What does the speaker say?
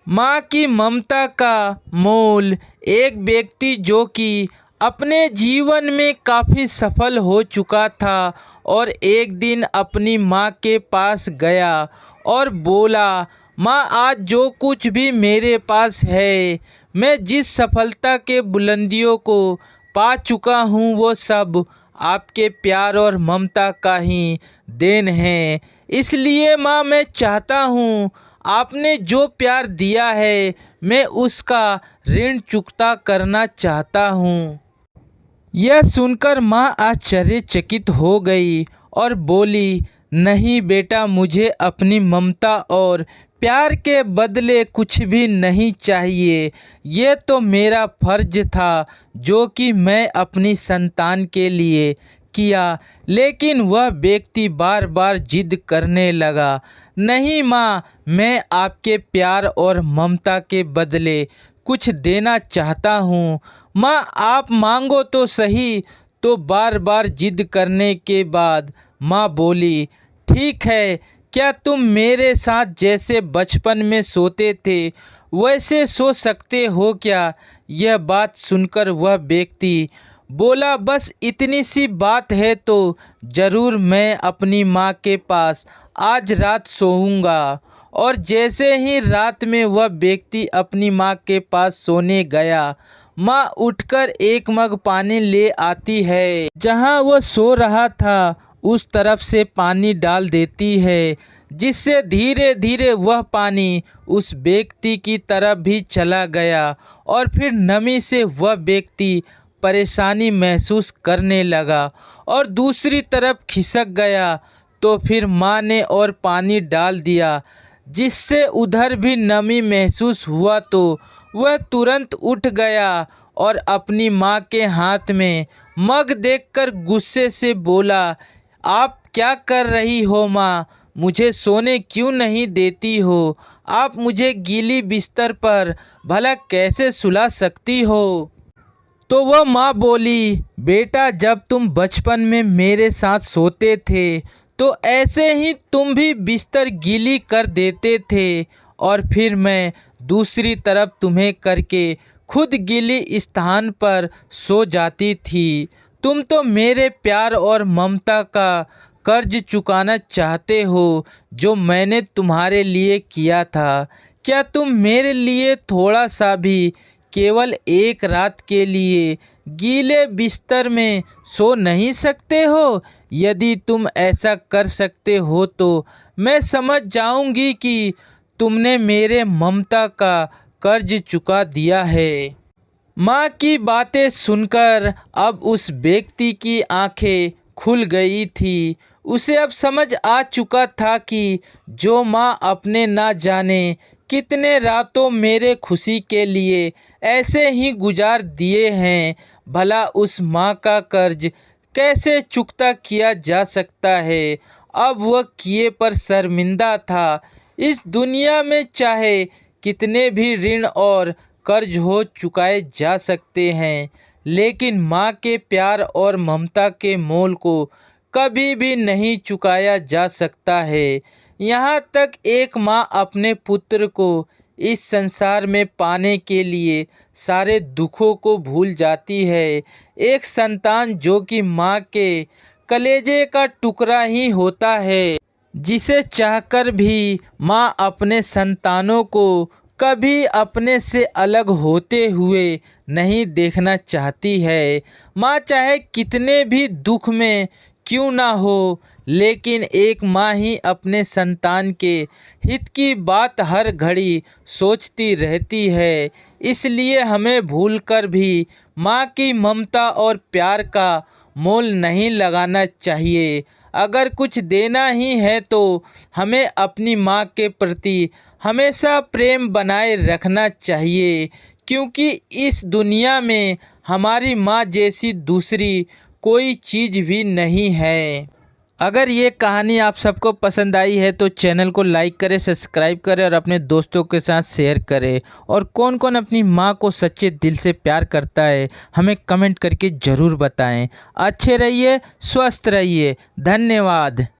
माँ की ममता का मोल। एक व्यक्ति जो कि अपने जीवन में काफ़ी सफल हो चुका था और एक दिन अपनी माँ के पास गया और बोला, माँ आज जो कुछ भी मेरे पास है, मैं जिस सफलता के बुलंदियों को पा चुका हूँ वो सब आपके प्यार और ममता का ही देन है। इसलिए माँ मैं चाहता हूँ आपने जो प्यार दिया है मैं उसका ऋण चुकता करना चाहता हूँ। यह सुनकर माँ आश्चर्यचकित हो गई और बोली, नहीं बेटा, मुझे अपनी ममता और प्यार के बदले कुछ भी नहीं चाहिए। ये तो मेरा फर्ज था जो कि मैं अपनी संतान के लिए किया। लेकिन वह व्यक्ति बार बार जिद करने लगा, नहीं माँ, मैं आपके प्यार और ममता के बदले कुछ देना चाहता हूँ। माँ आप मांगो तो सही। तो बार बार जिद करने के बाद माँ बोली, ठीक है, क्या तुम मेरे साथ जैसे बचपन में सोते थे वैसे सो सकते हो क्या? यह बात सुनकर वह व्यक्ति बोला, बस इतनी सी बात है तो ज़रूर मैं अपनी माँ के पास आज रात सोऊंगा। और जैसे ही रात में वह व्यक्ति अपनी माँ के पास सोने गया, माँ उठकर एक मग पानी ले आती है। जहाँ वह सो रहा था उस तरफ से पानी डाल देती है, जिससे धीरे धीरे वह पानी उस व्यक्ति की तरफ भी चला गया और फिर नमी से वह व्यक्ति परेशानी महसूस करने लगा और दूसरी तरफ खिसक गया। तो फिर माँ ने और पानी डाल दिया, जिससे उधर भी नमी महसूस हुआ। तो वह तुरंत उठ गया और अपनी माँ के हाथ में मग देखकर गुस्से से बोला, आप क्या कर रही हो माँ? मुझे सोने क्यों नहीं देती हो? आप मुझे गीली बिस्तर पर भला कैसे सुला सकती हो? तो वह माँ बोली, बेटा जब तुम बचपन में मेरे साथ सोते थे तो ऐसे ही तुम भी बिस्तर गीली कर देते थे और फिर मैं दूसरी तरफ तुम्हें करके खुद गीली स्थान पर सो जाती थी। तुम तो मेरे प्यार और ममता का कर्ज चुकाना चाहते हो जो मैंने तुम्हारे लिए किया था। क्या तुम मेरे लिए थोड़ा सा भी, केवल एक रात के लिए गीले बिस्तर में सो नहीं सकते हो? यदि तुम ऐसा कर सकते हो तो मैं समझ जाऊंगी कि तुमने मेरे ममता का कर्ज चुका दिया है। माँ की बातें सुनकर अब उस व्यक्ति की आंखें खुल गई थी। उसे अब समझ आ चुका था कि जो माँ अपने ना जाने कितने रातों मेरे खुशी के लिए ऐसे ही गुजार दिए हैं, भला उस माँ का कर्ज कैसे चुकता किया जा सकता है। अब वह किए पर शर्मिंदा था। इस दुनिया में चाहे कितने भी ऋण और कर्ज हो चुकाए जा सकते हैं, लेकिन माँ के प्यार और ममता के मोल को कभी भी नहीं चुकाया जा सकता है। यहाँ तक एक माँ अपने पुत्र को इस संसार में पाने के लिए सारे दुखों को भूल जाती है। एक संतान जो कि माँ के कलेजे का टुकड़ा ही होता है, जिसे चाहकर भी माँ अपने संतानों को कभी अपने से अलग होते हुए नहीं देखना चाहती है। माँ चाहे कितने भी दुख में क्यों ना हो, लेकिन एक माँ ही अपने संतान के हित की बात हर घड़ी सोचती रहती है। इसलिए हमें भूलकर भी माँ की ममता और प्यार का मोल नहीं लगाना चाहिए। अगर कुछ देना ही है तो हमें अपनी माँ के प्रति हमेशा प्रेम बनाए रखना चाहिए, क्योंकि इस दुनिया में हमारी माँ जैसी दूसरी कोई चीज़ भी नहीं है। अगर ये कहानी आप सबको पसंद आई है तो चैनल को लाइक करें, सब्सक्राइब करें और अपने दोस्तों के साथ शेयर करें। और कौन कौन अपनी माँ को सच्चे दिल से प्यार करता है हमें कमेंट करके ज़रूर बताएं। अच्छे रहिए, स्वस्थ रहिए, धन्यवाद।